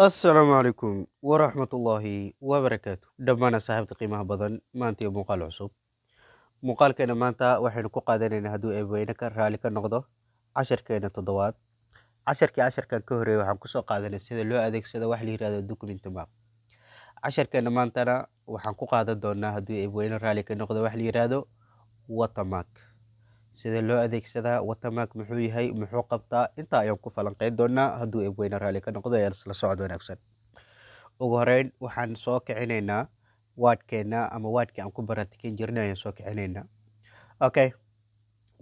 السلام عليكم ورحمة الله وبركاته dhammaan saaxiibta qiimaha badan maanta iyo muuqaal cusub muuqaalkeena maanta waxaynu ku qaadanaynaa hadduu eebweyne ka raali ka noqdo casharkeena toddobaad casharkan ka horeeya waxaan kusoo qaadanay sida loo adeegsado wax la yirahdo document map casharkeena maantana waxaan ku qaadan doonaa hadduu eebweyne raali ka noqdo wax la yirahdo watermark sida loo adeegsadaa watermark muxuu yahay muxuu qabtaa intaa ayaan ku falanqeyn doonaa hadduu eebweyne raali ka noqdo ee isla socod wanaagsan ugu horeyn waxaan soo kicinaynaa waadhkeena ama waadhkii aan ku baratikin jirnay ayaan soo kicinaynaa okay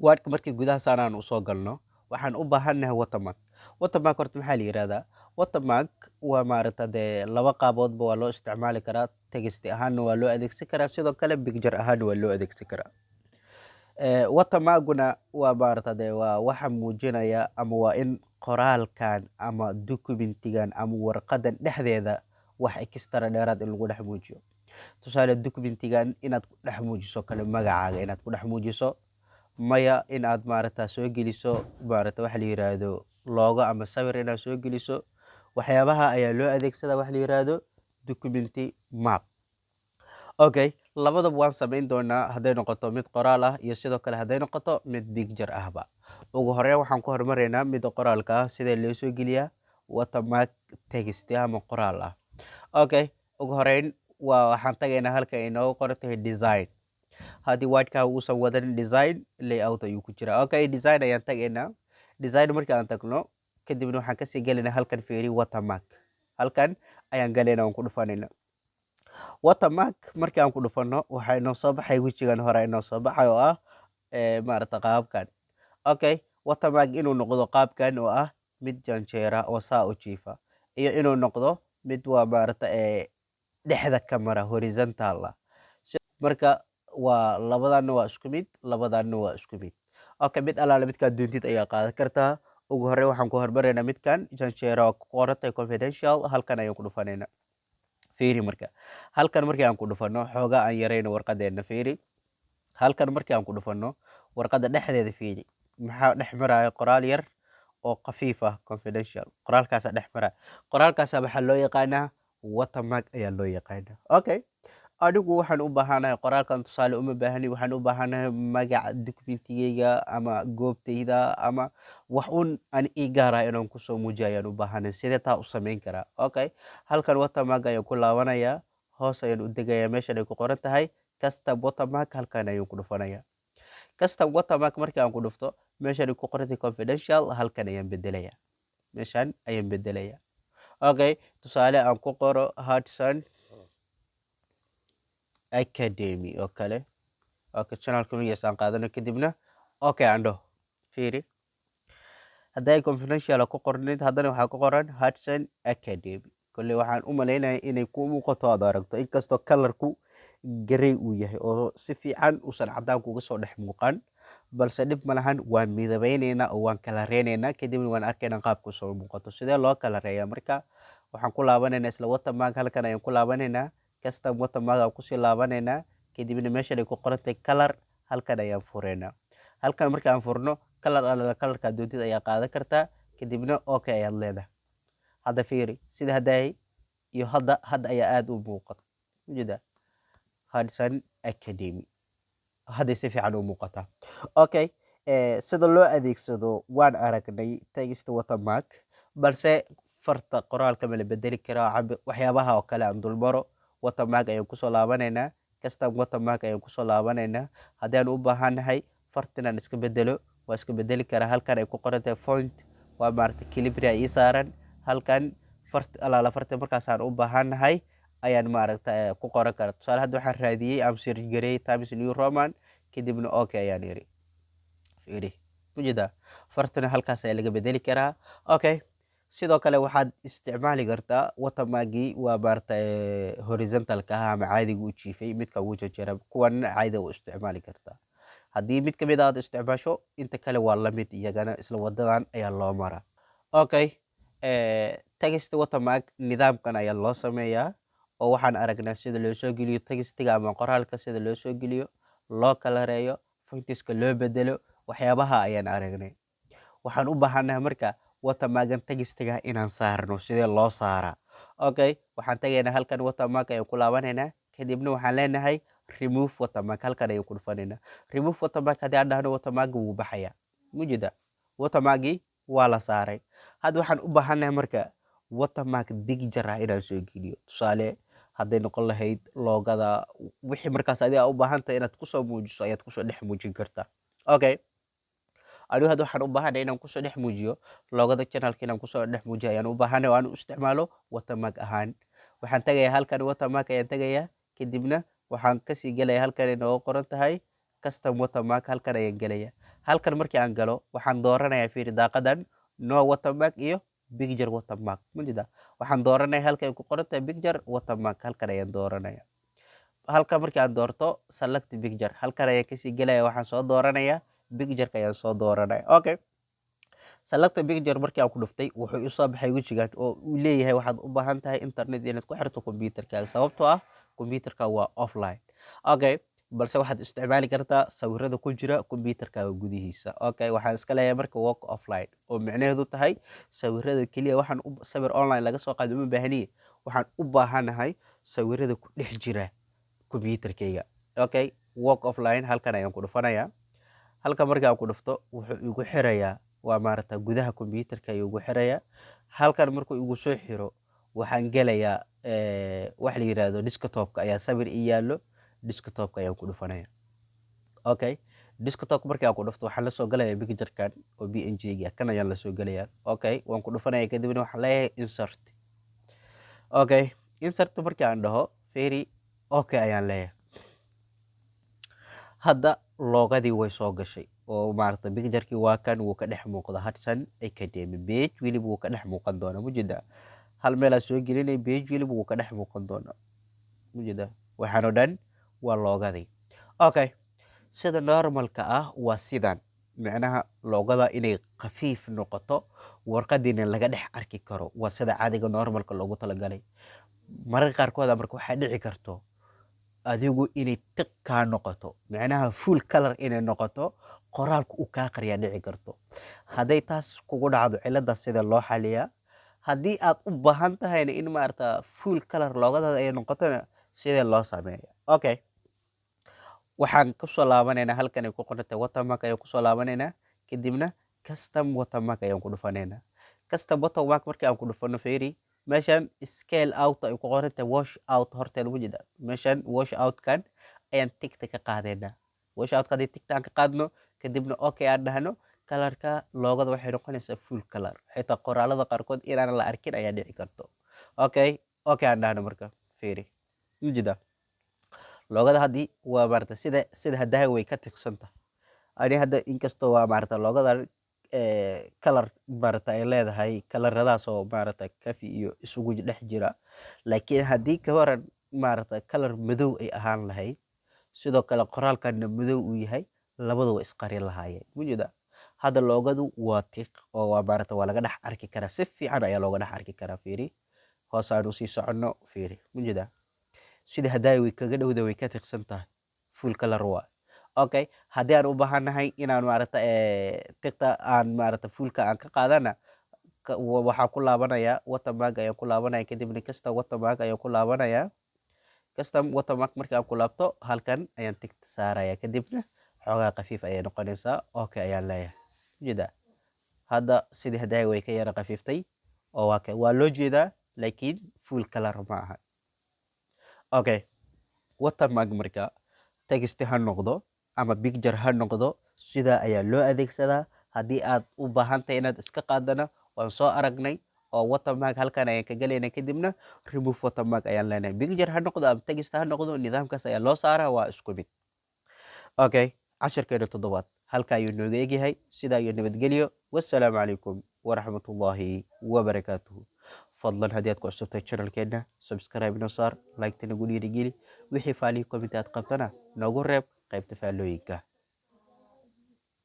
waadhka markii gudaha saanaan usoo galno waxaan u baahannahay watermark horta maxaa la yihahdaa watermark waa maaragta dee laba qaaboodba waa loo isticmaali karaa text ahaanna waa loo adeegsan karaa sidoo kale picture ahaanna waa loo adeegsan karaa watermarkuna waa maaragta dee waa waxa muujinaya ama waa in qoraalkan ama documentigan ama warqadan dhexdeeda wax extra dheeraad in lagu dhex muujiyo tusaale documentigan inaad ku dhex muujiso kale magacaaga inaad ku dhex muujiso maya inaad maaragta soo geliso maaragta waxa la yiraahdo loogo ama sawir inaad soo geliso waxyaabaha ayaa loo adeegsadaa wax la yiraahdo documenti map okay labadaba waan samayn doonaa hadday noqoto mid qoraal ah iyo sidoo kale hadday noqoto mid picture ahba ugu horeyn waxaan ku hormaraynaa midda qoraalka ah sidee loo soo geliyaa watermark text ama qoraal ah okay ugu horeyn waxaan tagaynaa halka inoogu qoran tahay design haddii waadhkaa uusan wadan design layout ayuu ku jiraa okay design ayaan tagaynaa design markii aan tagno kadibna waxaan kasii gelaynaa halkan fiiri watermark halkan ayaan galaynaa aan ku dhufanayna watermark markii aan ku dhufano waxaa inoo soo baxay wejigan hore inoo soo baxay oo ah maaragta qaabkan okay watermark inuu noqdo qaabkan oo ah mid janjeera oo saa u jiifa iyo inuu noqdo mid waa maaragta dhexda ka mara horizontal marka waa labadanna waa isku mid labadanna waa isku mid okay mid alaale midkaa doontid ayaa qaadan kartaa ugu horey waxaan ku hormaraynaa midkan janjeera oo ku qorantay confidential halkan ayaan ku dhufanaynaa fiiri marka halkan markii aan ku dhufano xoogaa aan yarayno warqadeena fiiri halkan markii aan ku dhufano warqada dhexdeeda fiiri maxaa dhex maraya qoraal yar oo khafiif ah confidential qoraalkaasa dhex maraya qoraalkaasa waxaa loo yaqaanaa watermark ayaa loo yaqaanaa okay anigu waxaan u baahanahay qoraalkan tusaale uma baahani waxaan u baahanahay magaca documentigeyga ama goobtayda ama wax un aan ii gaara inaan kusoo muujiyo ayaan u baahanay sidee taa u samayn karaa okay halkan watermark ayaan ku laabanayaa hoos ayaan u degayaa meeshan ay ku qoran tahay custom watermark halkan ayaan ku dhufanaya custom watermark markii aan ku dhufto meeshan ay ku qoran tahay confidential halkan ayaan bedelaya meeshan ayaan bedelaya okay tusaale aan ku qoro Hudson academy oo kale okay channelka magaciisa aan qaadano kadibna okay aan dhaho fiiri hadday confidential ku qornayd haddana waxaa ku qoran Hudson academy kolley waxaan u malaynayaa inay ku muuqato aad aragto inkastoo kalarku garey uu yahay oo si fiican uusan cadaan kuga soo dhex muuqan balse dhib ma lahan waan midabeynaynaa oo waan kala reenaynaa kadibna waan arkaynaa qaabku soo muuqato sidee loo kala reeyaa marka waxaan ku laabanaynaa isla watermark halkan ayaan ku laabanaynaa custom watermark aan kusii laabanaynaa kadibna meeshan ay ku qorantay color halkan ayaan fureynaa halkan marka aan furno color alala colorka doontid ayaa qaadan kartaa kadibna okay ayaad leedahay hadda fiiri sida hadday iyo hadda ayaa aad u muuqato ujeeda Hudson academy hadday si fiican u muuqataa okay sida loo adeegsado waan aragnay text watermark balse farta qoraalka ma la bedeli karaa waxyaabaha oo kale aan dulmaro watermark ayaan kusoo laabanaynaa custom watermark ayaan kusoo laabanaynaa haddii aan u baahanahay fartinaan iska bedelo waa iska bedeli karaa halkan ay ku qoran tahay font waa maaragta calibri ii saaran halkan alaala farti markaasaan u baahanahay ayaan maaragta ku qoran karaa tusaale hadda waxaan raadiyey am search gareey Times New Roman kadibna okay ayaan yiri fiiri ujeeda fartina halkaas ayaa laga bedeli karaa okay sidoo kale waxaad isticmaali kartaa watermarkii waa maaragta horizontalka ah ama caadiga u jiifay midka ugu janjeera kuwana caadi u isticmaali kartaa haddii mid kamid aad isticmaasho inta kale waa lamid iyagana isla wadadan ayaa loo maraa okay text watermark nidaamkan ayaa loo sameeyaa oo waxaan aragnaa sida loo soo geliyo textiga ama qoraalka sida loo soo geliyo loo kala reeyo fontiska loo bedelo waxyaabaha ayaan aragnay waxaan u baahanahay marka watermark textiga inaan saarno sidee loo saaraa okay waxaan tagaynaa halkan watermark ayaan ku laabanaynaa kadibna waxaan leenahay remove watermark halkan ayaan ku dhufanaynaa remove watermark haddii aan dhahno watermark wuu baxayaa mujida watermarkii waa la saaray hadda waxaan u baahannahay marka watermark picture ah inaan soo geliyo tusaale hadday noqon lahayd loogada wixii markaas adiga u baahan tahay inaad kusoo muujiso ayaad kusoo dhex muujin kartaa okay anigu hadda waxaan u baahanahay inaan kusoo dhex muujiyo loogada channelka inaan kusoo dhex muujiyo ayaan u baahanahay oo aan u isticmaalo watermark ahaan waxaan tagayaa halkan watermark ayaan tagayaa kadibna waxaan kasii gelaya halkan ay nooga qoran tahay custom watermark halkan ayaan gelaya halkan markii aan galo waxaan dooranayaa fiiri daaqadan no watermark iyo picture watermark mujida waxaan dooranaya halkan ay ku qoran tahay picture watermark halkan ayaan dooranaya halkan markii aan doorto select picture halkan ayaan kasii gelaya waxaan soo dooranaya pictureka ayaan soo dooranaya okay select picture markii aan ku dhuftay wuxuu i soo baxay wejigan oo uu leeyahay waxaad u baahan tahay internet inaad ku xirto computerkaaga sababtoo ah computerka waa offline okay balse waxaad isticmaali kartaa sawirada ku jira computerkaaga gudihiisa okay waxaan iska leeyahay marka walk offline oo micnaheedu tahay sawirada keliya waxaan sawir online laga soo qaado uma baahniye waxaan u baahanahay sawirada ku dhex jira computerkayga okay walk offline halkan ayaan ku dhufanayaa halkan markii aan ku dhufto wuxuu igu xirayaa waa maarata gudaha computerka ayuu igu xirayaa halkan markuu igu soo xiro waxaan gelayaa wax la yiraahdo desktopka ayaa sawir i yaallo desktopka ayaan ku dhufanaya okay desktop markii aan ku dhufto waxaan la soo galayaa picturekan oo png kan ayaan la soo galayaa okay waan ku dhufanaya kadibna waxaan leeyahay insert okay insert markii aan dhaho fiiri okay ayaan leeyahay hadda loogadii way soo gashay oo maarata picturekii waa kan wuu ka dhex muuqda Hudson Academy page weliba wuu ka dhex muuqan doonaa mujida hal meel aan soo gelinay page weliba wuu ka dhex muuqan doonaa mujida waxaan oo dhan waa loogadii okay sida normalka ah waa sidan micnaha loogada inay khafiif noqoto warqadiina laga dhex arki karo waa sida caadiga normalka loogu talagalay mararka qaarkood marka waxaa dhici karto adigu inay tiq kaa noqoto micnaha full color inay noqoto qoraalka uu kaa qariyaa dhici karto hadday taas kugu dhacdo ciladaas sida loo xaliyaa haddii aad u baahan tahayna in maarata full color loogadaada ay noqotona sidee loo sameeya okay waxaan kusoo laabanaynaa halkan ay ku qorantay watermark ayaan kusoo laabanaynaa kadibna custom watermark ayaan ku dhufanaynaa custom watermark markii aan ku dhufano fiiri meeshan scale out ay ku qoran tahay wash out horteeda ugu jida meeshan wash out kan ayaan tigta ka qaadaynaa wash out kadib tigta aan ka qaadno kadibna okay aan dhahno kalarka loogada waxay noqonaysaa full color xitaa qoraalada qaarkood inaan la arkin ayaa dhici karto okay aan dhahno marka fiiri mujida loogada haddii waa maarata sida haddaha way ka tiqsanta ani hadda inkastoo waa maarata loogada kalar maarata ay leedahay kalaradaas oo maarata kafi iyo isugu dhex jira laakiin haddii ka waran maarata kalar madow ay ahaan lahayd sidoo kale qoraalkana madow uu yahay labadu waa isqarin lahaayeen mujida hadda loogadu waa tiq oo waa maarata waa laga dhex arki karaa si fiican ayaa looga dhex arki karaa fiiri hoos aan usii soconno fiiri mujida sida haddaay way kaga dhowda way ka tiqsan tahay full color waa okay haddii aan u baahanahay inaan maarata tiqta aan maarata fullka aan ka qaadana waxaa ku laabanaya watermark ayaan ku laabanaya kadibna custom watermark ayaan ku laabanaya custom watermark markii aan ku laabto halkan ayaan tigta saaraya kadibna xoogaa khafiif ayay noqonaysaa okay ayaan leeyahay jida hadda sidii haddaay way ka yara khafiiftay oo waa loo jeedaa laakiin full color ma aha okay watermark marka text ha noqdo ama picture ha noqdo sida ayaa loo adeegsadaa haddii aad u baahan tahay inaad iska qaadana waan soo aragnay oo watermark halkan ayaan ka gelaynaa kadibna remove watermark ayaan leenahay picture ha noqdo ama text ha noqdo nidaamkaas ayaa loo saaraa waa isku mid okay casharkeena toddobaad halka ayuu nooga egyahay sidaa iyo nabadgelyo wassalaamu calaykum waraxmatullaahi wabarakaatuhu fadlan haddii aad ku cusubtahay channelkeena subscribe noo saar like-ta nagu dhiirigeli wixii faalihi comment aad qabtana noogu reeb qaybta faallooyinka